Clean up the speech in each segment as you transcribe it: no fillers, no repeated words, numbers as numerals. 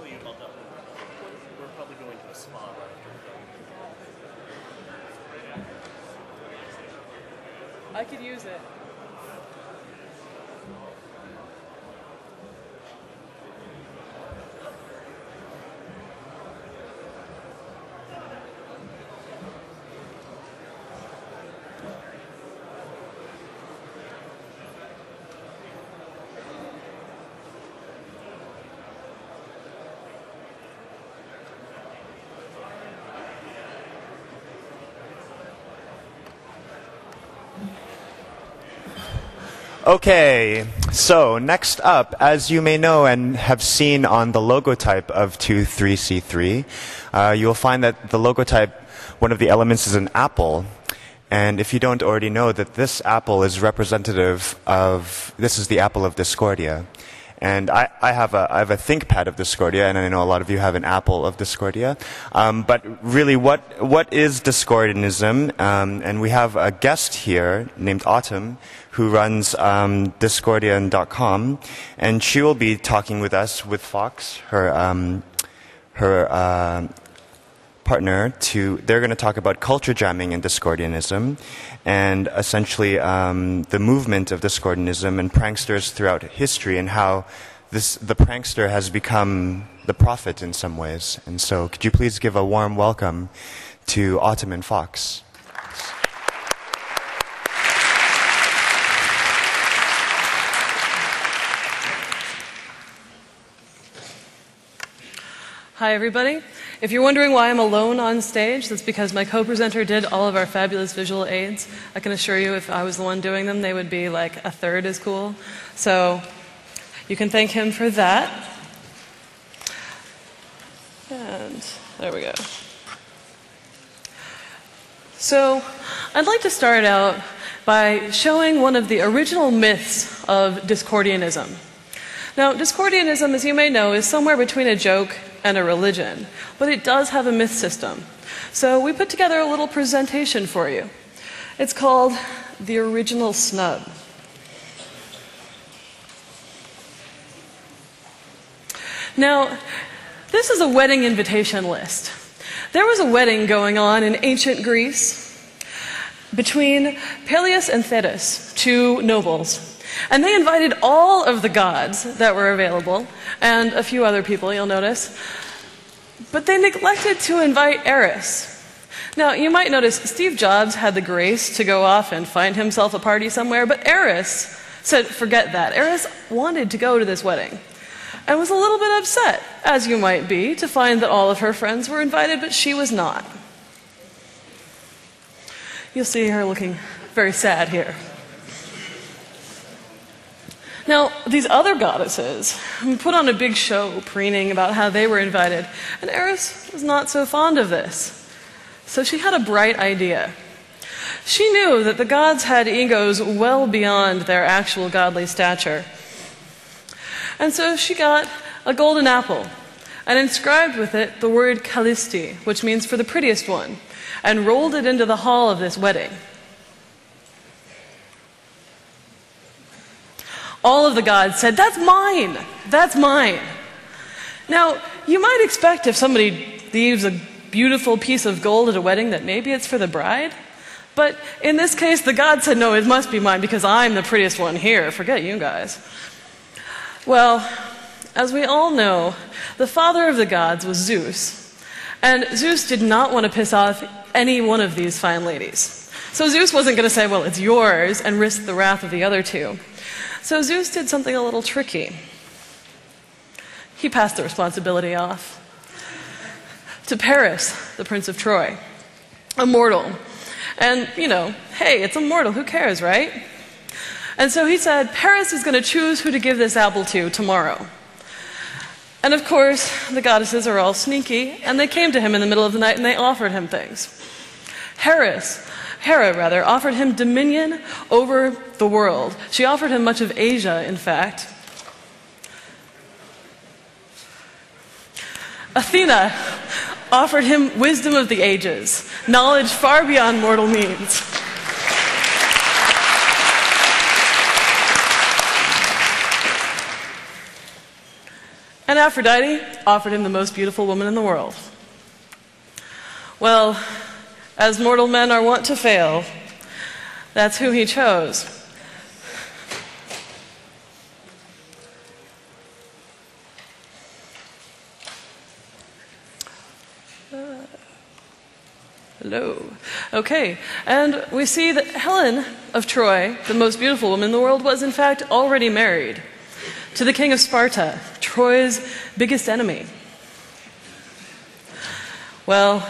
tell you about that one. We're probably going to a spa right after. I could use it. Okay, so next up, as you may know and have seen on the logotype of 23C3, you'll find that the logotype, one of the elements is an apple. And if you don't already know that this apple is representative of, this is the apple of Discordia. And I have a ThinkPad of Discordia, and I know a lot of you have an apple of Discordia. But really, what is Discordianism? And we have a guest here named Autumn, who runs Discordian.com, and she will be talking with us, with Fox, her partner. They're going to talk about culture jamming and Discordianism, and essentially the movement of Discordianism and pranksters throughout history, and how the prankster has become the prophet in some ways. And so, could you please give a warm welcome to Autumn and Fox? Hi, everybody. If you're wondering why I'm alone on stage, that's because my co-presenter did all of our fabulous visual aids. I can assure you if I was the one doing them, they would be like a third as cool. So you can thank him for that. And there we go. So I'd like to start out by showing one of the original myths of Discordianism. Now, Discordianism, as you may know, is somewhere between a joke and a religion, but it does have a myth system. So we put together a little presentation for you. It's called The Original Snub. Now, this is a wedding invitation list. There was a wedding going on in ancient Greece between Peleus and Thetis, two nobles. And they invited all of the gods that were available, and a few other people, you'll notice. But they neglected to invite Eris. Now, you might notice Steve Jobs had the grace to go off and find himself a party somewhere, but Eris said, forget that. Eris wanted to go to this wedding and was a little bit upset, as you might be, to find that all of her friends were invited, but she was not. You'll see her looking very sad here. Now, these other goddesses put on a big show preening about how they were invited, and Eris was not so fond of this. So she had a bright idea. She knew that the gods had egos well beyond their actual godly stature. And so she got a golden apple and inscribed with it the word Callisti, which means for the prettiest one, and rolled it into the hall of this wedding. All of the gods said, that's mine, that's mine. Now, you might expect if somebody leaves a beautiful piece of gold at a wedding that maybe it's for the bride. But in this case, the gods said, no, it must be mine because I'm the prettiest one here. Forget you guys. Well, as we all know, the father of the gods was Zeus. And Zeus did not want to piss off any one of these fine ladies. So Zeus wasn't going to say, well, it's yours, and risk the wrath of the other two. So Zeus did something a little tricky. He passed the responsibility off to Paris, the Prince of Troy, a mortal. And, you know, hey, it's a mortal, who cares, right? And so he said, Paris is going to choose who to give this apple to tomorrow. And of course, the goddesses are all sneaky, and they came to him in the middle of the night and they offered him things. Hera offered him dominion over the world. She offered him much of Asia, in fact. Athena offered him wisdom of the ages, knowledge far beyond mortal means. And Aphrodite offered him the most beautiful woman in the world. Well, as mortal men are wont to fail, that's who he chose. Hello. Okay, and we see that Helen of Troy, the most beautiful woman in the world, was in fact already married to the king of Sparta, Troy's biggest enemy. Well,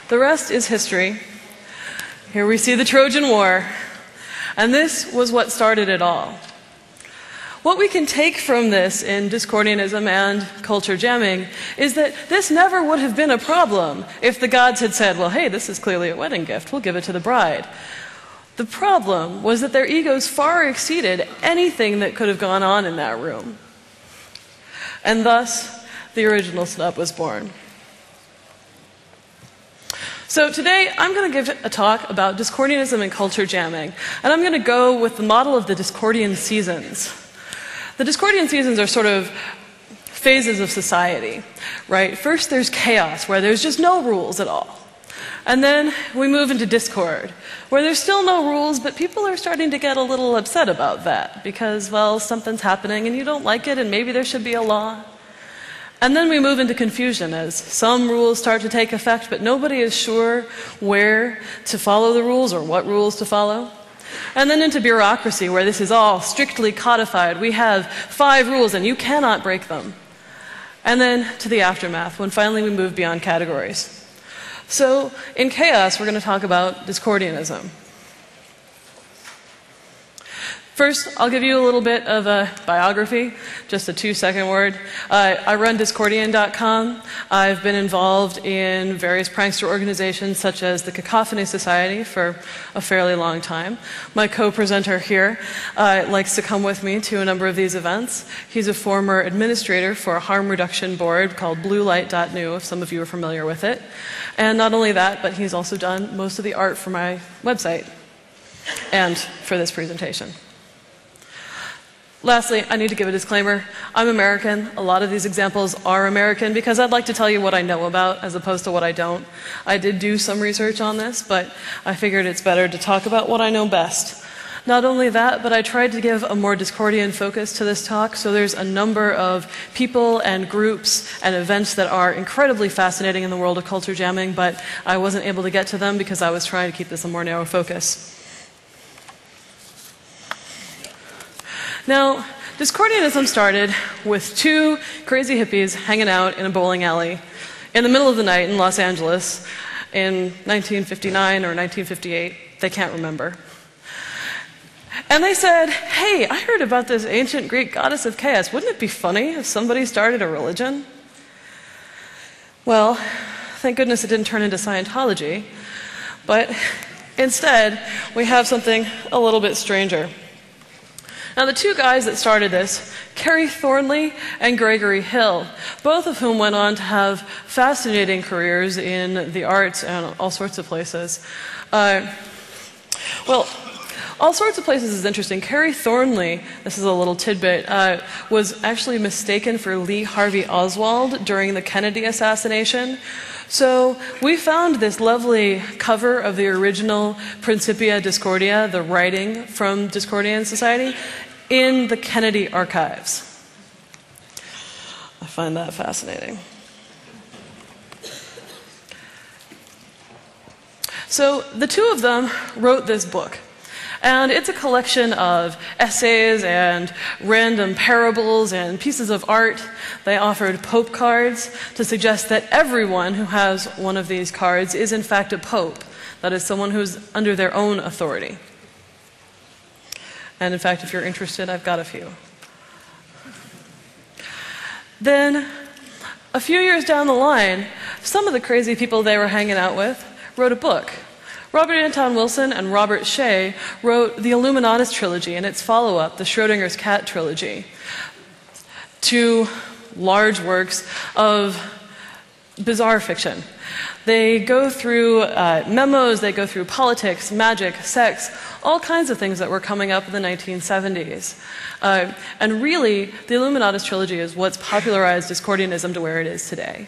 the rest is history. Here we see the Trojan War, and this was what started it all. What we can take from this in Discordianism and culture jamming is that this never would have been a problem if the gods had said, well, hey, this is clearly a wedding gift, we'll give it to the bride. The problem was that their egos far exceeded anything that could have gone on in that room. And thus, the original snub was born. So today, I'm going to give a talk about Discordianism and culture jamming, and I'm going to go with the model of the Discordian seasons. The Discordian seasons are sort of phases of society, right? First there's chaos, where there's just no rules at all. And then we move into discord, where there's still no rules, but people are starting to get a little upset about that, because, well, something's happening and you don't like it, and maybe there should be a law. And then we move into confusion, as some rules start to take effect, but nobody is sure where to follow the rules or what rules to follow. And then into bureaucracy, where this is all strictly codified. We have 5 rules and you cannot break them. And then to the aftermath, when finally we move beyond categories. So in chaos, we're going to talk about Discordianism. First, I'll give you a little bit of a biography, just a 2-second word. I run Discordian.com. I've been involved in various prankster organizations such as the Cacophony Society for a fairly long time. My co-presenter here likes to come with me to a number of these events. He's a former administrator for a harm reduction board called Bluelight.new, if some of you are familiar with it. And not only that, but he's also done most of the art for my website and for this presentation. Lastly, I need to give a disclaimer. I'm American. A lot of these examples are American because I'd like to tell you what I know about as opposed to what I don't. I did do some research on this, but I figured it's better to talk about what I know best. Not only that, but I tried to give a more Discordian focus to this talk, so there's a number of people and groups and events that are incredibly fascinating in the world of culture jamming, but I wasn't able to get to them because I was trying to keep this a more narrow focus. Now, Discordianism started with 2 crazy hippies hanging out in a bowling alley in the middle of the night in Los Angeles in 1959 or 1958. They can't remember. And they said, hey, I heard about this ancient Greek goddess of chaos. Wouldn't it be funny if somebody started a religion? Well, thank goodness it didn't turn into Scientology. But instead, we have something a little bit stranger. Now, the 2 guys that started this, Kerry Thornley and Gregory Hill, both of whom went on to have fascinating careers in the arts and all sorts of places. Well, all sorts of places is interesting. Kerry Thornley, this is a little tidbit, was actually mistaken for Lee Harvey Oswald during the Kennedy assassination. So we found this lovely cover of the original Principia Discordia, the writing from Discordian Society, in the Kennedy archives. I find that fascinating. So the 2 of them wrote this book. And it's a collection of essays and random parables and pieces of art. They offered pope cards to suggest that everyone who has one of these cards is in fact a pope. That is, someone who's under their own authority. And in fact, if you're interested, I've got a few. Then, a few years down the line, some of the crazy people they were hanging out with wrote a book. Robert Anton Wilson and Robert Shea wrote the Illuminatus trilogy and its follow-up, the Schrodinger's Cat trilogy. 2 large works of bizarre fiction. They go through memos, they go through politics, magic, sex, all kinds of things that were coming up in the 1970s. And really, the Illuminatus trilogy is what's popularized Discordianism to where it is today.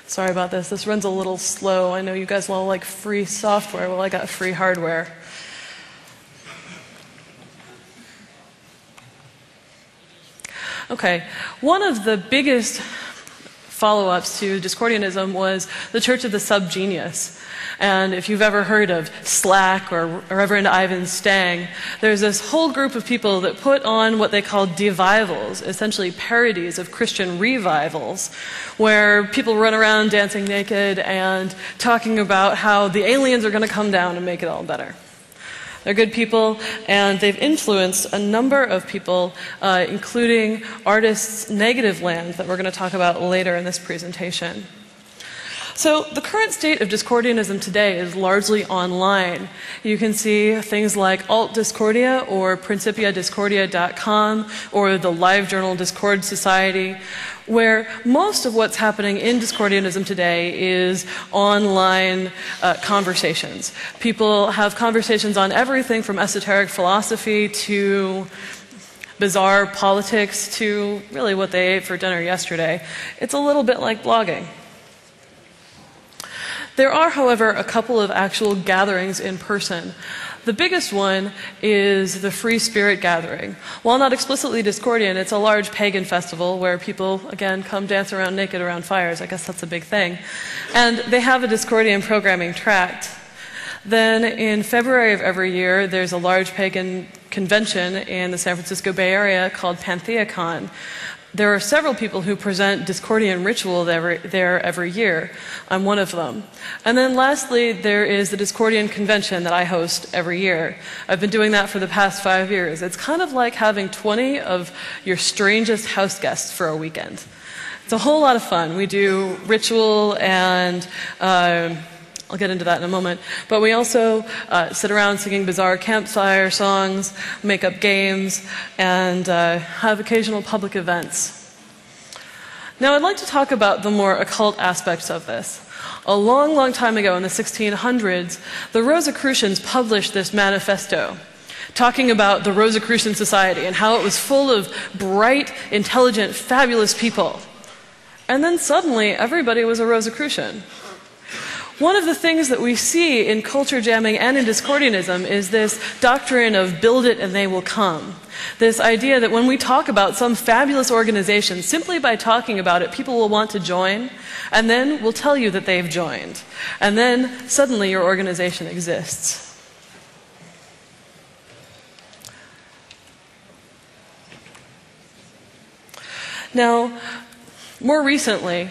Sorry about this. This runs a little slow. I know you guys all like free software. Well, I got free hardware. Okay, one of the biggest follow-ups to Discordianism was the Church of the Subgenius. And if you've ever heard of Slack or Reverend Ivan Stang, there's this whole group of people that put on what they call devivals, essentially parodies of Christian revivals, where people run around dancing naked and talking about how the aliens are going to come down and make it all better. They're good people, and they've influenced a number of people, including artists Negativland, that we're going to talk about later in this presentation. So the current state of Discordianism today is largely online. You can see things like Alt Discordia or PrincipiaDiscordia.com or the live journal Discord Society, where most of what's happening in Discordianism today is online conversations. People have conversations on everything from esoteric philosophy to bizarre politics to really what they ate for dinner yesterday. It's a little bit like blogging. There are, however, a couple of actual gatherings in person. The biggest one is the Free Spirit Gathering. While not explicitly Discordian, it's a large pagan festival where people, again, come dance around naked around fires. I guess that's a big thing. And they have a Discordian programming tract. Then in February of every year, there's a large pagan convention in the San Francisco Bay Area called PantheaCon. There are several people who present Discordian ritual there every year. I'm one of them. And then lastly, there is the Discordian convention that I host every year. I've been doing that for the past 5 years. It's kind of like having 20 of your strangest house guests for a weekend. It's a whole lot of fun. We do ritual and I'll get into that in a moment. But we also sit around singing bizarre campfire songs, make up games, and have occasional public events. Now, I'd like to talk about the more occult aspects of this. A long, long time ago in the 1600s, the Rosicrucians published this manifesto talking about the Rosicrucian Society and how it was full of bright, intelligent, fabulous people. And then suddenly, everybody was a Rosicrucian. One of the things that we see in culture jamming and in Discordianism is this doctrine of build it and they will come. This idea that when we talk about some fabulous organization, simply by talking about it, people will want to join, and then we'll tell you that they've joined. And then suddenly your organization exists. Now, more recently,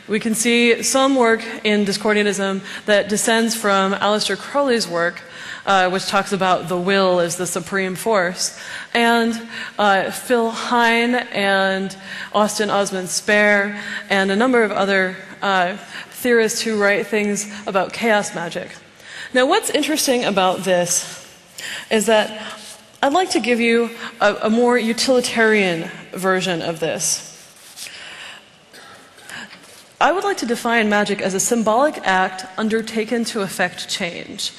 we can see some work in Discordianism that descends from Aleister Crowley's work, which talks about the will as the supreme force. And Phil Hine and Austin Osman Spare and a number of other theorists who write things about chaos magic. Now, what's interesting about this is that I'd like to give you a more utilitarian version of this. I would like to define magic as a symbolic act undertaken to effect change.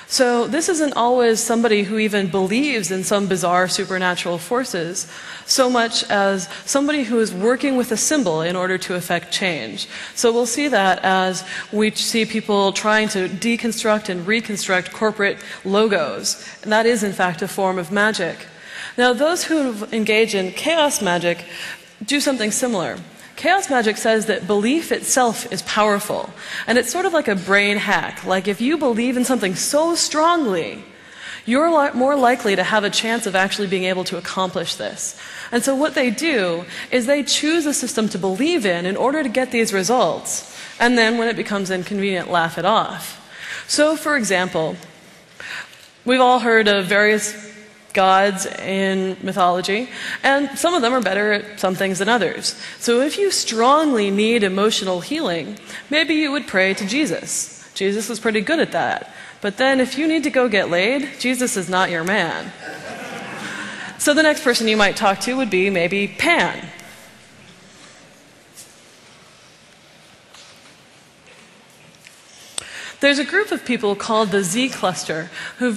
So this isn't always somebody who even believes in some bizarre supernatural forces, so much as somebody who is working with a symbol in order to effect change. So we'll see that as we see people trying to deconstruct and reconstruct corporate logos. And that is, in fact, a form of magic. Now, those who engage in chaos magic do something similar. Chaos magic says that belief itself is powerful, and it's sort of like a brain hack. Like if you believe in something so strongly, you're more likely to have a chance of actually being able to accomplish this. And so what they do is they choose a system to believe in order to get these results, and then when it becomes inconvenient, laugh it off. So for example, we've all heard of various gods in mythology, and some of them are better at some things than others. So if you strongly need emotional healing, maybe you would pray to Jesus. Jesus was pretty good at that. But then if you need to go get laid, Jesus is not your man. So the next person you might talk to would be maybe Pan. There's a group of people called the Z cluster who've done